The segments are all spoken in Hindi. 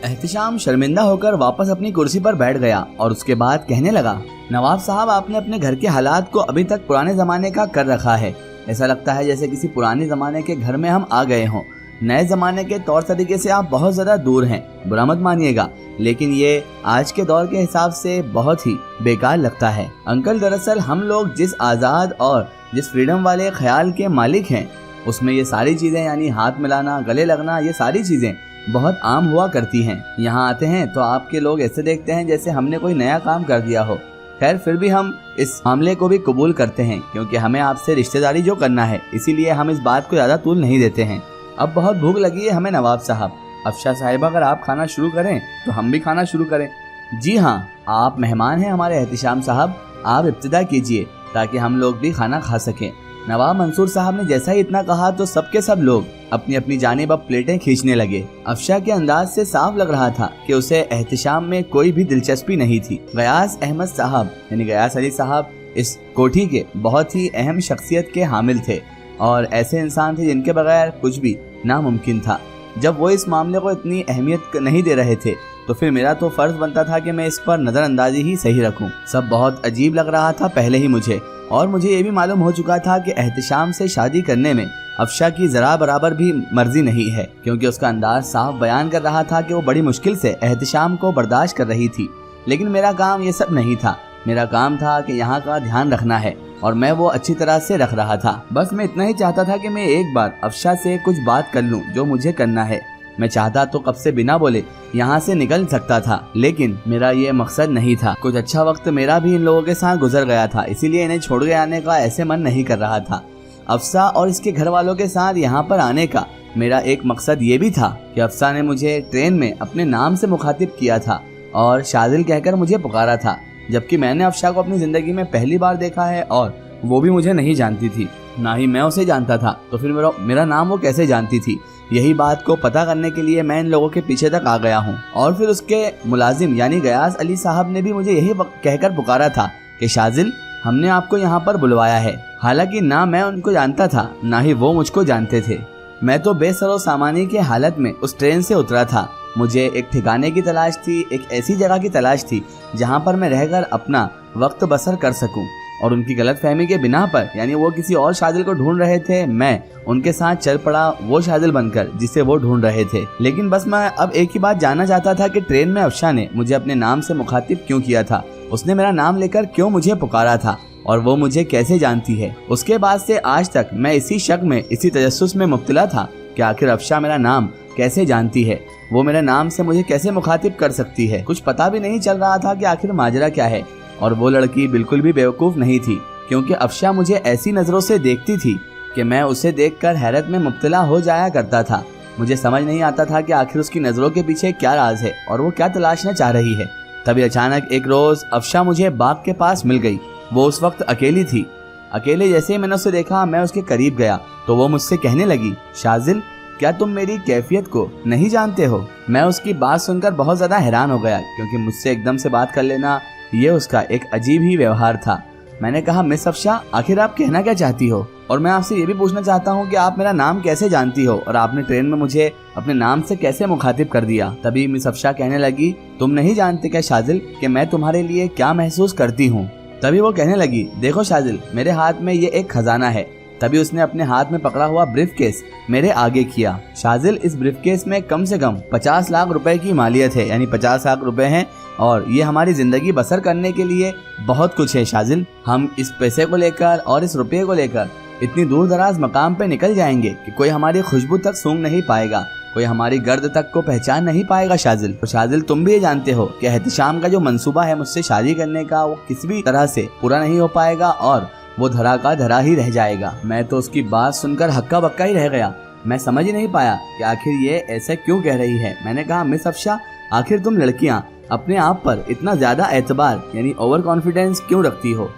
एहतिशाम शर्मिंदा होकर वापस अपनी कुर्सी पर बैठ गया और उसके बाद कहने लगा, नवाब साहब, आपने अपने घर के हालात को अभी तक पुराने जमाने का कर रखा है। ऐसा लगता है जैसे किसी पुराने जमाने के घर में हम आ गए हों। नए जमाने के तौर तरीके से आप बहुत ज्यादा दूर हैं, बुरा मत मानिएगा, लेकिन ये आज के दौर के हिसाब से बहुत ही बेकार लगता है। अंकल, दरअसल हम लोग जिस आज़ाद और जिस फ्रीडम वाले ख्याल के मालिक हैं, उसमें ये सारी चीज़ें यानी हाथ मिलाना, गले लगना, ये सारी चीज़ें बहुत आम हुआ करती हैं। यहाँ आते हैं तो आपके लोग ऐसे देखते हैं जैसे हमने कोई नया काम कर दिया हो। खैर, फिर भी हम इस मामले को भी कबूल करते हैं क्योंकि हमें आपसे रिश्तेदारी जो करना है, इसीलिए हम इस बात को ज़्यादा तूल नहीं देते हैं। अब बहुत भूख लगी है हमें नवाब साहब। अफशा साहिबा, अगर आप खाना शुरू करें तो हम भी खाना शुरू करें। जी हाँ, आप मेहमान हैं हमारे एहतिशाम साहब, आप इब्तिदा कीजिए ताकि हम लोग भी खाना खा सकें। नवाब मंसूर साहब ने जैसा ही इतना कहा तो सबके सब लोग अपनी अपनी जानिब अब प्लेटें खींचने लगे। अफशा के अंदाज से साफ लग रहा था कि उसे एहतिशाम में कोई भी दिलचस्पी नहीं थी। गयास अहमद साहब यानी गयास अली साहब इस कोठी के बहुत ही अहम शख्सियत के हामिल थे और ऐसे इंसान थे जिनके बगैर कुछ भी नामुमकिन था। जब वो इस मामले को इतनी अहमियत नहीं दे रहे थे तो फिर मेरा तो फर्ज बनता था कि मैं इस पर नज़रअंदाजी ही सही रखूं। सब बहुत अजीब लग रहा था पहले ही मुझे, और मुझे ये भी मालूम हो चुका था कि एहतिशाम से शादी करने में अफशा की जरा बराबर भी मर्जी नहीं है, क्योंकि उसका अंदाज साफ बयान कर रहा था कि वो बड़ी मुश्किल से एहतिशाम को बर्दाश्त कर रही थी। लेकिन मेरा काम ये सब नहीं था। मेरा काम था कि यहाँ का ध्यान रखना है और मैं वो अच्छी तरह से रख रहा था। बस मैं इतना ही चाहता था कि मैं एक बार अफशा से कुछ बात कर लूँ जो मुझे करना है। मैं चाहता तो कब से बिना बोले यहाँ से निकल सकता था, लेकिन मेरा ये मकसद नहीं था। कुछ अच्छा वक्त मेरा भी इन लोगों के साथ गुजर गया था, इसीलिए इन्हें छोड़ के आने का ऐसे मन नहीं कर रहा था। अफसा और इसके घर वालों के साथ यहाँ पर आने का मेरा एक मकसद ये भी था कि अफसा ने मुझे ट्रेन में अपने नाम से मुखातिब किया था और शादिल कहकर मुझे पुकारा था, जबकि मैंने अफशा को अपनी जिंदगी में पहली बार देखा है और वो भी मुझे नहीं जानती थी, ना ही मैं उसे जानता था। तो फिर मेरा नाम वो कैसे जानती थी? यही बात को पता करने के लिए मैं इन लोगों के पीछे तक आ गया हूँ। और फिर उसके मुलाजिम यानी गयास अली साहब ने भी मुझे यही कहकर पुकारा था कि शाजिल, हमने आपको यहाँ पर बुलवाया है। हालांकि ना मैं उनको जानता था ना ही वो मुझको जानते थे। मैं तो बेसरो सामानी के हालत में उस ट्रेन से उतरा था। मुझे एक ठिकाने की तलाश थी, एक ऐसी जगह की तलाश थी जहाँ पर मैं रहकर अपना वक्त बसर कर सकूं। और उनकी गलतफहमी के बिना पर, यानी वो किसी और शादिल को ढूंढ रहे थे, मैं उनके साथ चल पड़ा वो शादिल बनकर जिसे वो ढूंढ रहे थे। लेकिन बस मैं अब एक ही बात जानना चाहता था कि ट्रेन में अफशा ने मुझे अपने नाम से मुखातिब क्यों किया था, उसने मेरा नाम लेकर क्यों मुझे पुकारा था और वो मुझे कैसे जानती है। उसके बाद से आज तक मैं इसी शक में, इसी तजस्सुस में मुब्तला था कि आखिर अफशा मेरा नाम कैसे जानती है, वो मेरे नाम से मुझे कैसे मुखातिब कर सकती है। कुछ पता भी नहीं चल रहा था कि आखिर माजरा क्या है। और वो लड़की बिल्कुल भी बेवकूफ़ नहीं थी, क्योंकि अफशा मुझे ऐसी नज़रों से देखती थी कि मैं उसे देखकर हैरत में मुब्तला हो जाया करता था। मुझे समझ नहीं आता था कि आखिर उसकी नज़रों के पीछे क्या राज है और वो क्या तलाशना चाह रही है। तभी अचानक एक रोज़ अफशा मुझे बाग के पास मिल गई। वो उस वक्त अकेली थी। अकेले जैसे ही मैंने उसे देखा, मैं उसके करीब गया तो वो मुझसे कहने लगी, शाजिल, क्या तुम मेरी कैफियत को नहीं जानते हो? मैं उसकी बात सुनकर बहुत ज़्यादा हैरान हो गया, क्योंकि मुझसे एकदम से बात कर लेना ये उसका एक अजीब ही व्यवहार था। मैंने कहा, मिस अफशा, आखिर आप कहना क्या चाहती हो? और मैं आपसे ये भी पूछना चाहता हूँ कि आप मेरा नाम कैसे जानती हो और आपने ट्रेन में मुझे अपने नाम से कैसे मुखातिब कर दिया? तभी मिस अफशा कहने लगी, तुम नहीं जानते क्या शाजिल कि मैं तुम्हारे लिए क्या महसूस करती हूँ? तभी वो कहने लगी, देखो शाजिल, मेरे हाथ में ये एक खजाना है। तभी उसने अपने हाथ में पकड़ा हुआ ब्रीफकेस मेरे आगे किया। शाजिल, इस ब्रीफकेस में कम से कम 50 लाख रुपए की मालियत है, यानी 50 लाख रुपए हैं और ये हमारी जिंदगी बसर करने के लिए बहुत कुछ है। शाजिल, हम इस पैसे को लेकर और इस रुपये को लेकर इतनी दूर दराज मकाम पे निकल जाएंगे कि कोई हमारी खुशबू तक सूंघ नहीं पाएगा, कोई हमारी गर्द तक को पहचान नहीं पाएगा। शाजिल, तो शाजिल, तुम भी ये जानते हो कि एहतिशाम का जो मंसूबा है मुझसे शादी करने का, वो किसी भी तरह से पूरा नहीं हो पाएगा और वो धरा का धरा ही रह जाएगा। मैं तो उसकी बात सुनकर हक्का बक्का ही रह गया। मैं समझ ही नहीं पाया कि आखिर ये ऐसे क्यों कह रही है। मैंने कहा, मिस अफशा, आखिर तुम लड़कियां अपने आप पर इतना ज्यादा एतबार यानी ओवर कॉन्फिडेंस क्यों रखती हो?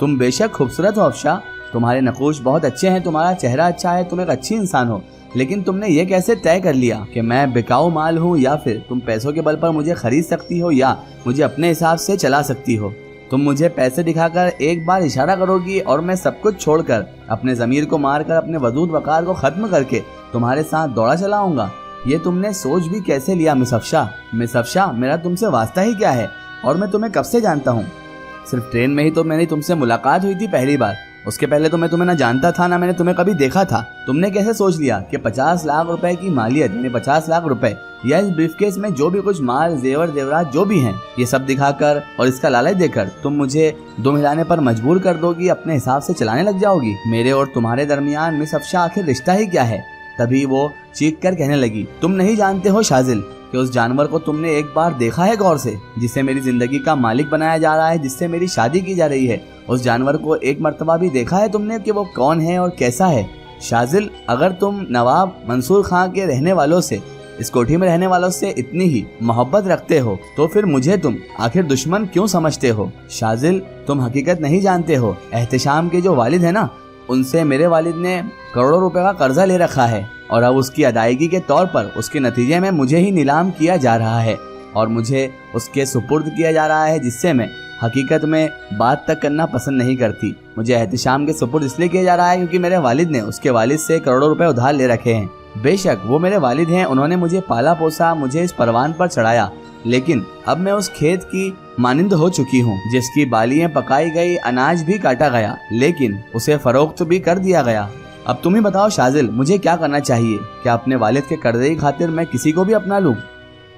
तुम बेशक खूबसूरत हो अफशा, तुम्हारे नकूश बहुत अच्छे हैं, तुम्हारा चेहरा अच्छा है, तुम एक अच्छी इंसान हो, लेकिन तुमने ये कैसे तय कर लिया कि मैं बिकाऊ माल हूँ या फिर तुम पैसों के बल पर मुझे खरीद सकती हो या मुझे अपने हिसाब से चला सकती हो? तुम मुझे पैसे दिखाकर एक बार इशारा करोगी और मैं सब कुछ छोड़कर, अपने ज़मीर को मारकर, अपने वजूद वकार को ख़त्म करके तुम्हारे साथ दौड़ा चलाऊंगा? ये तुमने सोच भी कैसे लिया मिस अफशा? मिस अफशा, मेरा तुमसे वास्ता ही क्या है, और मैं तुम्हें कब से जानता हूँ? सिर्फ ट्रेन में ही तो मेरी तुमसे मुलाकात हुई थी पहली बार। उसके पहले तो मैं तुम्हें ना जानता था, ना मैंने तुम्हें कभी देखा था। तुमने कैसे सोच लिया कि 50 लाख रुपए की मालियत, यानी 50 लाख रुपए या इस ब्रीफकेस में जो भी कुछ माल जेवर जेवरात जो भी हैं, ये सब दिखाकर और इसका लालच देकर तुम मुझे दुम हिलाने पर मजबूर कर दोगी, अपने हिसाब से चलाने लग जाओगी? मेरे और तुम्हारे दरमियान मिस अफशा आखिर रिश्ता ही क्या है? तभी वो चीख कर कहने लगी, तुम नहीं जानते हो शाजिल कि उस जानवर को तुमने एक बार देखा है गौर से, जिसे मेरी जिंदगी का मालिक बनाया जा रहा है, जिससे मेरी शादी की जा रही है? उस जानवर को एक मर्तबा भी देखा है तुमने कि वो कौन है और कैसा है? शाजिल, अगर तुम नवाब मंसूर खां के रहने वालों से, इस कोठी में रहने वालों से इतनी ही मोहब्बत रखते हो, तो फिर मुझे तुम आखिर दुश्मन क्यों समझते हो? शाजिल, तुम हकीकत नहीं जानते हो। एहतशाम के जो वालिद है ना, उनसे मेरे वालिद ने करोड़ों रुपए का कर्जा ले रखा है, और अब उसकी अदायगी के तौर पर उसके नतीजे में मुझे ही नीलाम किया जा रहा है और मुझे उसके सुपुर्द किया जा रहा है, जिससे मैं हकीकत में बात तक करना पसंद नहीं करती। मुझे एहतशाम के सुपुर्द इसलिए किया जा रहा है क्योंकि मेरे वालिद ने उसके वालिद से करोड़ों रुपए उधार ले रखे हैं। बेशक वो मेरे वालिद हैं, उन्होंने मुझे पाला पोसा, मुझे इस परवान पर चढ़ाया, लेकिन अब मैं उस खेत की मानिंद हो चुकी हूँ जिसकी बालियां पकाई गई, अनाज भी काटा गया, लेकिन उसे फरोख्त भी कर दिया गया। अब तुम ही बताओ शाजिल, मुझे क्या करना चाहिए? क्या अपने वालिद के कर्जे की खातिर मैं किसी को भी अपना लूं?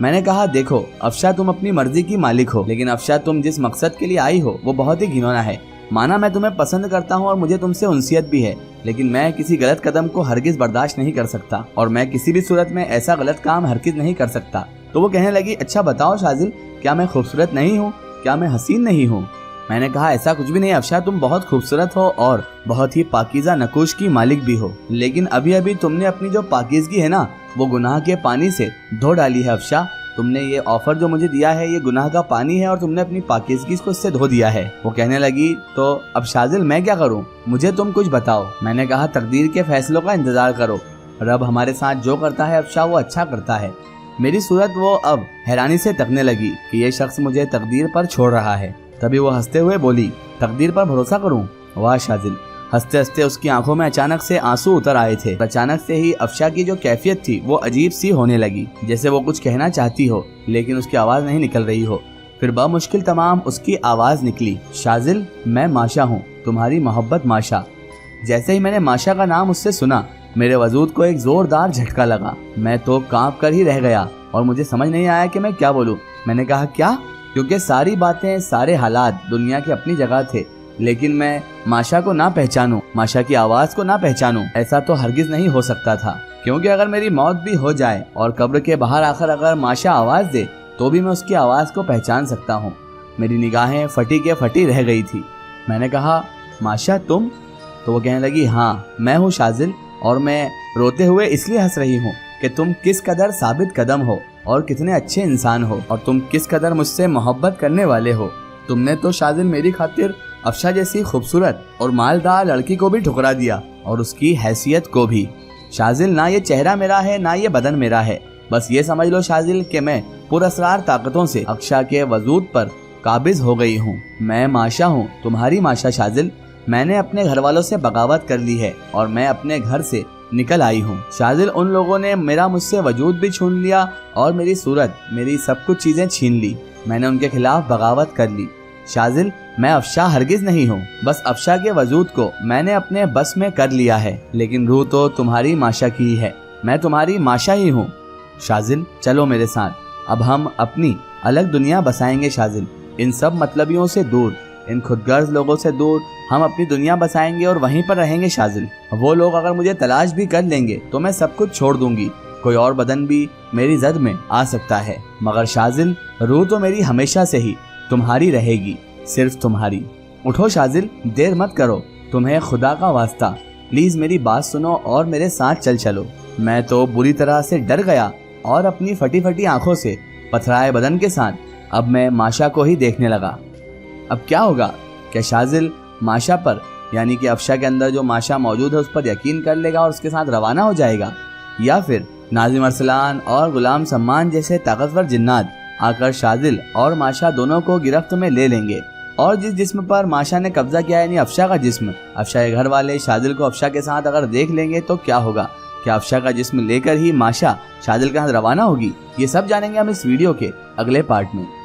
मैंने कहा, देखो अफशा, तुम अपनी मर्जी की मालिक हो, लेकिन अफशा, तुम जिस मकसद के लिए आई हो वो बहुत ही घिनौना है। माना मैं तुम्हें पसंद करता हूँ और मुझे तुमसे उनसियत भी है, लेकिन मैं किसी गलत कदम को हरगिज बर्दाश्त नहीं कर सकता, और मैं किसी भी सूरत में ऐसा गलत काम हरगिज नहीं कर सकता। तो वो कहने लगी, अच्छा बताओ शाजिल, क्या मैं खूबसूरत नहीं हूँ? क्या मैं हसीन नहीं हूँ? मैंने कहा, ऐसा कुछ भी नहीं अफशा, तुम बहुत खूबसूरत हो और बहुत ही पाकीज़ा नकूश की मालिक भी हो, लेकिन अभी अभी तुमने अपनी जो पाकीज़गी है ना, वो गुनाह के पानी से धो डाली है अफशा। तुमने ये ऑफर जो मुझे दिया है, ये गुनाह का पानी है और तुमने अपनी पाकीज़गी को इससे धो दिया है। वो कहने लगी, तो अब शाजिल मैं क्या करूं? मुझे तुम कुछ बताओ। मैंने कहा, तकदीर के फैसलों का इंतजार करो, रब हमारे साथ जो करता है अफशा वो अच्छा करता है। मेरी सूरत वो अब हैरानी से तकने लगी कि ये शख्स मुझे तकदीर पर छोड़ रहा है। तभी वो हंसते हुए बोली, तकदीर पर भरोसा करूं? वाह शाजिल। हंसते हंसते उसकी आंखों में अचानक से आंसू उतर आए थे। अचानक से ही अफशा की जो कैफियत थी वो अजीब सी होने लगी, जैसे वो कुछ कहना चाहती हो लेकिन उसकी आवाज नहीं निकल रही हो। फिर बामुश्किल तमाम उसकी आवाज निकली, शाजिल, मैं माशा हूँ, तुम्हारी मोहब्बत माशा। जैसे ही मैंने माशा का नाम उससे सुना, मेरे वजूद को एक जोरदार झटका लगा। मैं तो कांप कर ही रह गया और मुझे समझ नहीं आया कि मैं क्या बोलूं। मैंने कहा, क्या? क्योंकि सारी बातें, सारे हालात दुनिया की अपनी जगह थे, लेकिन मैं माशा को ना पहचानूं, माशा की आवाज को ना पहचानूं, ऐसा तो हरगिज नहीं हो सकता था। क्योंकि अगर मेरी मौत भी हो जाए और कब्र के बाहर आकर अगर माशा आवाज दे, तो भी मैं उसकी आवाज को पहचान सकता हूँ। मेरी निगाहें फटी के फटी रह गई थी। मैंने कहा, माशा तुम? तो वो कहने लगी, हाँ मैं हूँ शाजिल, और मैं रोते हुए इसलिए हंस रही हूँ कि तुम किस कदर साबित कदम हो और कितने अच्छे इंसान हो, और तुम किस कदर मुझसे मोहब्बत करने वाले हो। तुमने तो शाजिल मेरी खातिर अफशा जैसी खूबसूरत और मालदार लड़की को भी ठुकरा दिया, और उसकी हैसियत को भी। शाजिल, ना ये चेहरा मेरा है, ना ये बदन मेरा है, बस ये समझ लो शाजिल कि मैं पुरअसरार ताकतों से अफशा के वजूद पर काबिज हो गई हूँ। मैं माशा हूँ, तुम्हारी माशा शाजिल। मैंने अपने घर वालों से बगावत कर ली है और मैं अपने घर से निकल आई हूँ शाजिल। उन लोगों ने मेरा मुझसे वजूद भी छीन लिया और मेरी सूरत, मेरी सब कुछ चीजें छीन ली। मैंने उनके खिलाफ बगावत कर ली। शाजिल, मैं अफशा हरगिज नहीं हूँ, बस अफशा के वजूद को मैंने अपने बस में कर लिया है, लेकिन रूह तो तुम्हारी माशा की ही है। मैं तुम्हारी माशा ही हूँ। शाजिल, चलो मेरे साथ, अब हम अपनी अलग दुनिया बसाएंगे शाजिल। इन सब मतलबियों से दूर, इन खुदगर्ज लोगों से दूर हम अपनी दुनिया बसाएंगे और वहीं पर रहेंगे शाजिल। वो लोग अगर मुझे तलाश भी कर लेंगे तो मैं सब कुछ छोड़ दूंगी, कोई और बदन भी मेरी जद में आ सकता है, मगर शाजिल रूह तो मेरी हमेशा से ही तुम्हारी रहेगी, सिर्फ तुम्हारी। उठो शाजिल, देर मत करो, तुम्हें खुदा का वास्ता प्लीज मेरी बात सुनो और मेरे साथ चल चलो। मैं तो बुरी तरह से डर गया और अपनी फटी फटी आंखों से पथराए बदन के साथ अब मैं माशा को ही देखने लगा। अब क्या होगा? क्या शाजिल माशा पर, यानी कि अफशा के अंदर जो माशा मौजूद है उस पर यकीन कर लेगा और उसके साथ रवाना हो जाएगा, या फिर नाजिम अरसलान और गुलाम सम्मान जैसे ताकतवर जिन्नात आकर शाजिल और माशा दोनों को गिरफ्त में ले लेंगे और जिस जिस्म पर माशा ने कब्जा किया यानी अफशा का जिस्म, अफशा के घर वाले शाजिल को अफशा के साथ अगर देख लेंगे तो क्या होगा? क्या अफशा का जिस्म लेकर ही माशा शादिल के साथ रवाना होगी? ये सब जानेंगे हम इस वीडियो के अगले पार्ट में।